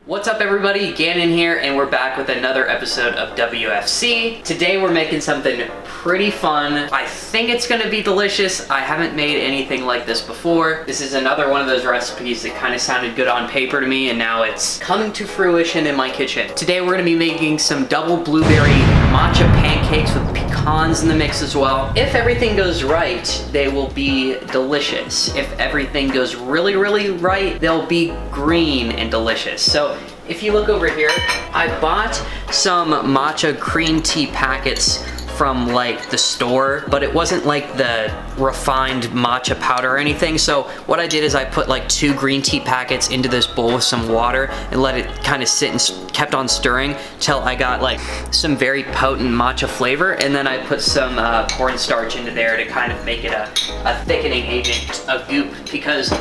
What's up everybody, Gannon here, and we're back with another episode of WFC. Today we're making something pretty fun. I think it's gonna be delicious. I haven't made anything like this before. This is another one of those recipes that kind of sounded good on paper to me, and now it's coming to fruition in my kitchen. Today we're gonna be making some double blueberry matcha pancakes with pecans in the mix as well. If everything goes right, they will be delicious. If everything goes really right, they'll be green and delicious. So if you look over here, I bought some matcha green tea packets from like the store, but it wasn't like the refined matcha powder or anything. So what I did is I put like 2 green tea packets into this bowl with some water and let it kind of sit and kept on stirring till I got like some very potent matcha flavor. And then I put some cornstarch into there to kind of make it a thickening agent, a goop, because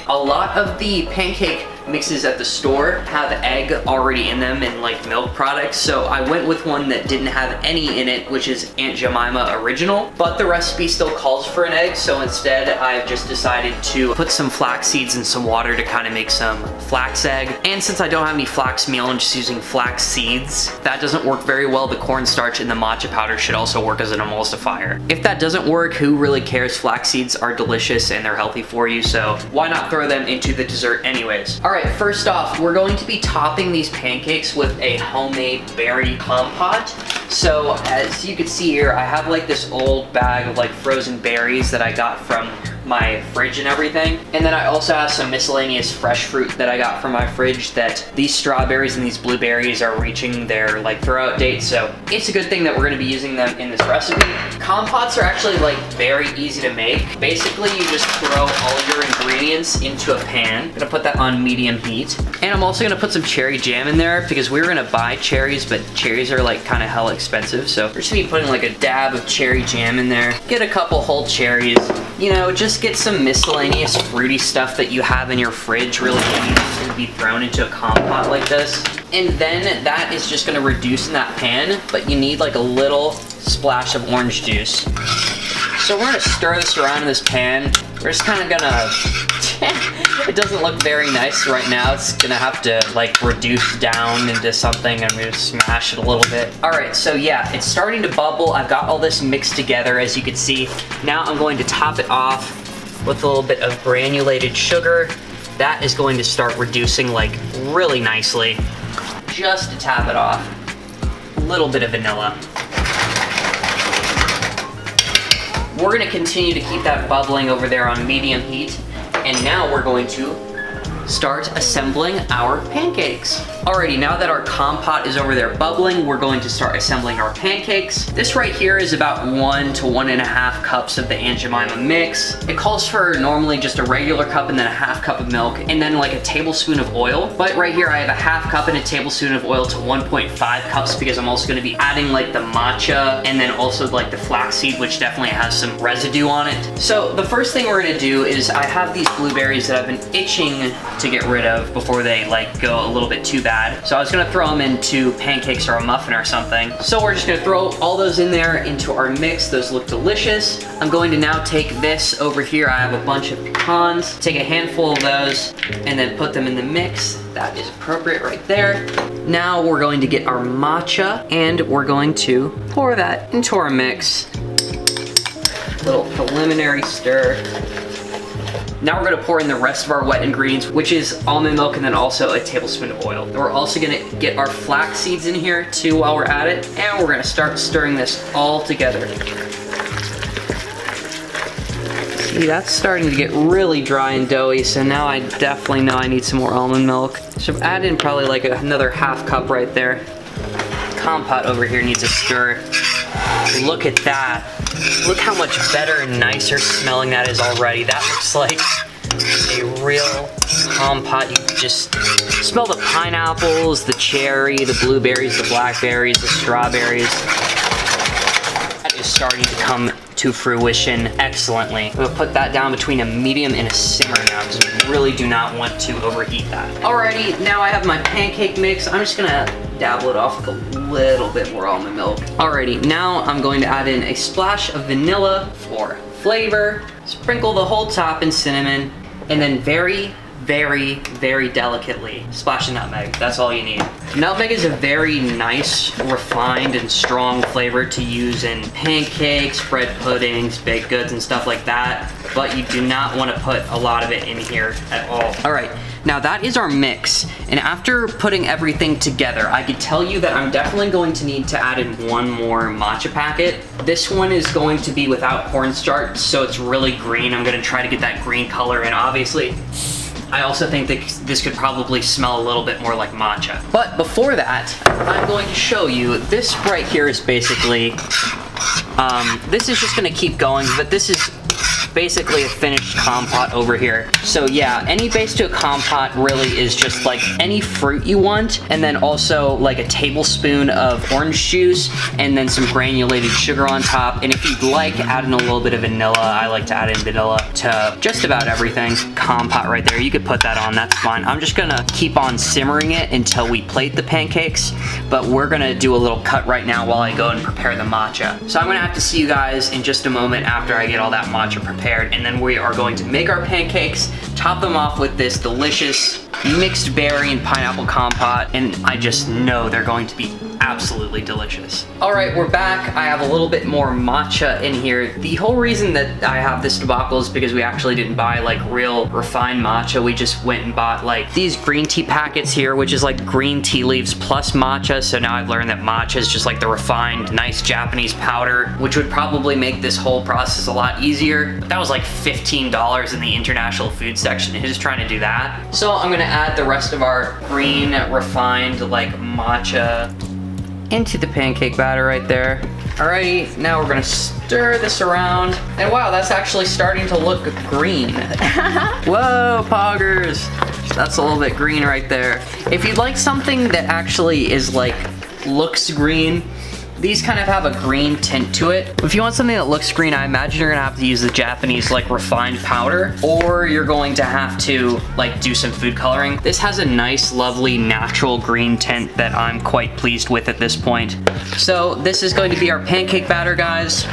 a lot of the pancake mixes at the store have egg already in them and like milk products. So I went with one that didn't have any in it, which is Aunt Jemima Original, but the recipe still calls for an egg. So instead I've just decided to put some flax seeds in some water to kind of make some flax egg. And since I don't have any flax meal, I'm just using flax seeds. That doesn't work very well. The cornstarch in the matcha powder should also work as an emulsifier. If that doesn't work, who really cares? Flax seeds are delicious and they're healthy for you, so why not throw them into the dessert anyways? All right, first off, we're going to be topping these pancakes with a homemade berry compote. So as you can see here, I have like this old bag of like frozen berries that I got from my fridge and everything. And then I also have some miscellaneous fresh fruit that I got from my fridge. That these strawberries and these blueberries are reaching their like throw-out date, so it's a good thing that we're gonna be using them in this recipe. Compotes are actually like very easy to make. Basically, you just throw all your ingredients into a pan. I'm gonna put that on medium heat. And I'm also gonna put some cherry jam in there because we were gonna buy cherries, but cherries are like kind of hella expensive. So we're just gonna be putting like a dab of cherry jam in there. Get a couple whole cherries. You know, just get some miscellaneous fruity stuff that you have in your fridge really easy to be thrown into a compote like this. And then that is just gonna reduce in that pan, but you need like a little splash of orange juice. So we're gonna stir this around in this pan. We're just kind of gonna, it doesn't look very nice right now. It's gonna have to like reduce down into something. I'm gonna smash it a little bit. All right, so yeah, it's starting to bubble. I've got all this mixed together, as you can see. Now I'm going to top it off with a little bit of granulated sugar. That is going to start reducing like really nicely. Just to tap it off. A little bit of vanilla. We're gonna continue to keep that bubbling over there on medium heat. And now we're going to start assembling our pancakes. Alrighty, now that our compote is over there bubbling, we're going to start assembling our pancakes. This right here is about 1 to 1.5 cups of the Aunt Jemima mix. It calls for normally just a regular cup and then a half cup of milk and then like a tablespoon of oil. But right here I have a half cup and a tablespoon of oil to 1.5 cups because I'm also gonna be adding like the matcha and then also like the flaxseed, which definitely has some residue on it. So the first thing we're gonna do is I have these blueberries that I've been itching to get rid of before they like go a little bit too bad. So I was gonna throw them into pancakes or a muffin or something. So we're just gonna throw all those in there into our mix. Those look delicious. I'm going to now take this over here. I have a bunch of pecans. Take a handful of those and then put them in the mix. That is appropriate right there. Now we're going to get our matcha and we're going to pour that into our mix. Little preliminary stir. Now we're gonna pour in the rest of our wet ingredients, which is almond milk and then also a tablespoon of oil. And we're also gonna get our flax seeds in here too while we're at it. And we're gonna start stirring this all together. See, that's starting to get really dry and doughy, so now I definitely know I need some more almond milk. So add in probably like another half cup right there. Compote over here needs a stir. Look at that. Look how much better and nicer smelling that is already. That looks like a real compote. You just smell the pineapples, the cherry, the blueberries, the blackberries, the strawberries. That is starting to come to fruition excellently. I'm gonna put that down between a medium and a simmer now because we really do not want to overheat that. Alrighty, now I have my pancake mix. I'm just gonna dabble it off with a little bit more almond milk. Alrighty, now I'm going to add in a splash of vanilla for flavor, sprinkle the whole top in cinnamon, and then very, very, very delicately. Splash of nutmeg, that's all you need. Nutmeg is a very nice, refined, and strong flavor to use in pancakes, bread puddings, baked goods, and stuff like that, but you do not want to put a lot of it in here at all. All right, now that is our mix, and after putting everything together, I could tell you that I'm definitely going to need to add in one more matcha packet. This one is going to be without cornstarch, so it's really green. I'm gonna try to get that green color, and obviously, I also think that this could probably smell a little bit more like matcha. But before that, I'm going to show you, this right here is basically, this is just gonna keep going, but this is basically a finished compote over here. So yeah, any base to a compote really is just like any fruit you want, and then also like a tablespoon of orange juice, and then some granulated sugar on top. And if you'd like, add in a little bit of vanilla. I like to add in vanilla to just about everything. Compote right there, you could put that on, that's fine. I'm just gonna keep on simmering it until we plate the pancakes, but we're gonna do a little cut right now while I go and prepare the matcha. So I'm gonna have to see you guys in just a moment after I get all that matcha prepared, and then we are going to make our pancakes, top them off with this delicious mixed berry and pineapple compote, and I just know they're going to be absolutely delicious. All right, we're back. I have a little bit more matcha in here. The whole reason that I have this debacle is because we actually didn't buy like real refined matcha. We just went and bought like these green tea packets here, which is like green tea leaves plus matcha. So now I've learned that matcha is just like the refined, nice Japanese powder, which would probably make this whole process a lot easier. But that was like $15 in the international food section, who's trying to do that? So I'm gonna add the rest of our green refined like matcha into the pancake batter right there. Alrighty, now we're gonna stir this around. And wow, that's actually starting to look green. Whoa, poggers. That's a little bit green right there. If you'd like something that actually is like, looks green, these kind of have a green tint to it. If you want something that looks green, I imagine you're gonna have to use the Japanese like refined powder, or you're going to have to like do some food coloring. This has a nice, lovely, natural green tint that I'm quite pleased with at this point. So this is going to be our pancake batter, guys.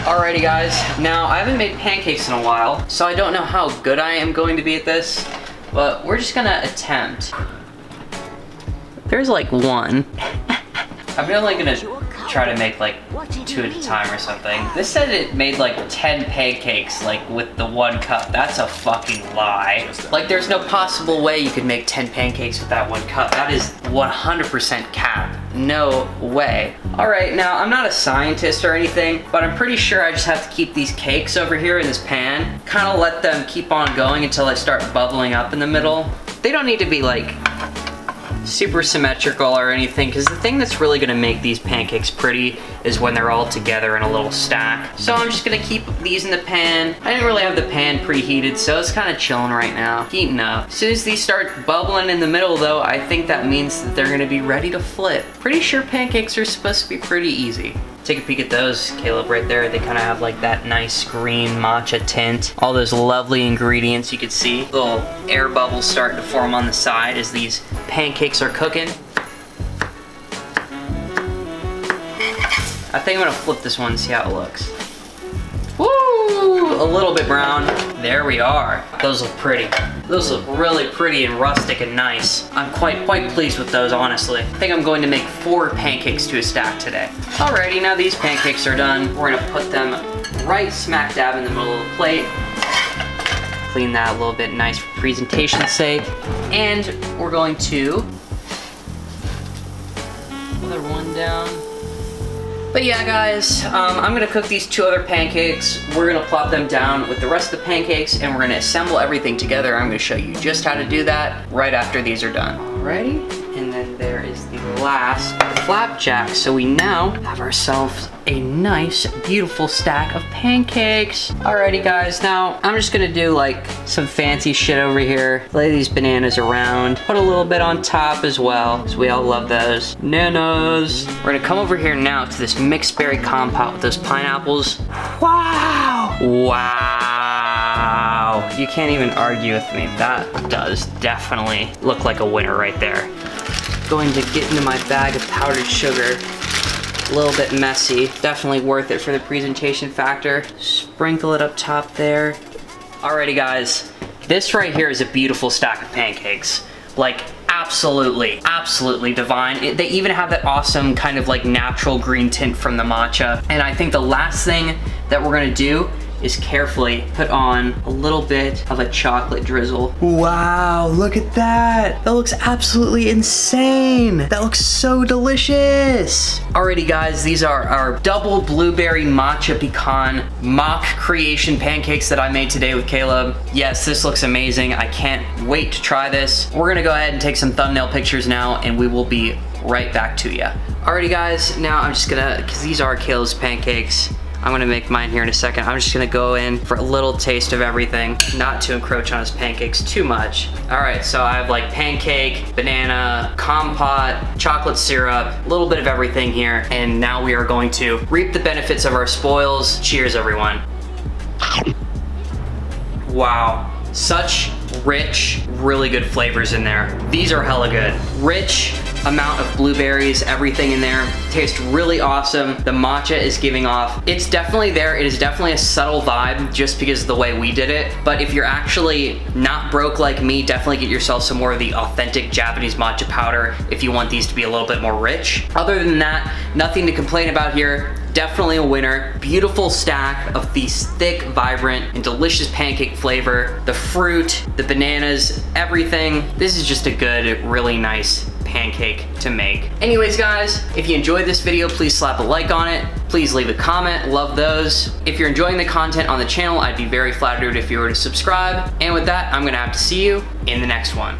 Alrighty guys, now I haven't made pancakes in a while, so I don't know how good I am going to be at this, but we're just gonna attempt. There's like one. I'm only gonna try to make like 2 at a time or something. This said it made like 10 pancakes like with the 1 cup. That's a fucking lie. Like there's no possible way you could make 10 pancakes with that 1 cup. That is 100% cap. No way. All right, now I'm not a scientist or anything, but I'm pretty sure I just have to keep these cakes over here in this pan, kind of let them keep on going until they start bubbling up in the middle. They don't need to be like super symmetrical or anything, because the thing that's really gonna make these pancakes pretty is when they're all together in a little stack. So I'm just gonna keep these in the pan. I didn't really have the pan preheated, so it's kind of chilling right now, heating up. As soon as these start bubbling in the middle though, I think that means that they're gonna be ready to flip. Pretty sure pancakes are supposed to be pretty easy. Take a peek at those, Caleb, right there. They kind of have like that nice green matcha tint. All those lovely ingredients you could see. Little air bubbles starting to form on the side as these pancakes are cooking. I think I'm gonna flip this one and see how it looks. Woo! A little bit brown. There we are. Those look pretty. Those look really pretty and rustic and nice. I'm quite pleased with those, honestly. I think I'm going to make 4 pancakes to a stack today. Alrighty, now these pancakes are done. We're gonna put them right smack dab in the middle of the plate. Clean that a little bit nice for presentation's sake. And we're going to another one down. But yeah, guys, I'm gonna cook these 2 other pancakes. We're gonna plop them down with the rest of the pancakes, and we're gonna assemble everything together. I'm gonna show you just how to do that right after these are done. Ready? And then there is the last flapjack. So we now have ourselves a nice, beautiful stack of pancakes. Alrighty guys, now I'm just gonna do like some fancy shit over here. Lay these bananas around, put a little bit on top as well, because we all love those. Nanas. We're gonna come over here now to this mixed berry compote with those pineapples. Wow! Wow! You can't even argue with me. That does definitely look like a winner right there. Going to get into my bag of powdered sugar. A little bit messy, definitely worth it for the presentation factor. Sprinkle it up top there. Alrighty guys, This right here is a beautiful stack of pancakes. Like, absolutely divine. They even have that awesome kind of like natural green tint from the matcha. And I think the last thing that we're gonna do is carefully put on a little bit of a chocolate drizzle. Wow, look at that. That looks absolutely insane. That looks so delicious. Alrighty guys, these are our double blueberry matcha pecan mock creation pancakes that I made today with Caleb. Yes, this looks amazing. I can't wait to try this. We're gonna go ahead and take some thumbnail pictures now and we will be right back to you. Alrighty guys, now I'm just gonna, because these are Caleb's pancakes, I'm gonna make mine here in a second. I'm just gonna go in for a little taste of everything, not to encroach on his pancakes too much. All right, so I have like pancake, banana, compote, chocolate syrup, a little bit of everything here. And now we are going to reap the benefits of our spoils. Cheers, everyone. Wow, such rich, really good flavors in there. These are hella good. Rich amount of blueberries, everything in there. Tastes really awesome. The matcha is giving off. It's definitely there. It is definitely a subtle vibe just because of the way we did it. But if you're actually not broke like me, definitely get yourself some more of the authentic Japanese matcha powder if you want these to be a little bit more rich. Other than that, nothing to complain about here. Definitely a winner. Beautiful stack of these thick, vibrant, and delicious pancake flavor. The fruit, the bananas, everything. This is just a good, really nice pancake to make. Anyways guys, if you enjoyed this video, please slap a like on it. Please leave a comment, love those. If you're enjoying the content on the channel, I'd be very flattered if you were to subscribe. And with that, I'm gonna have to see you in the next one.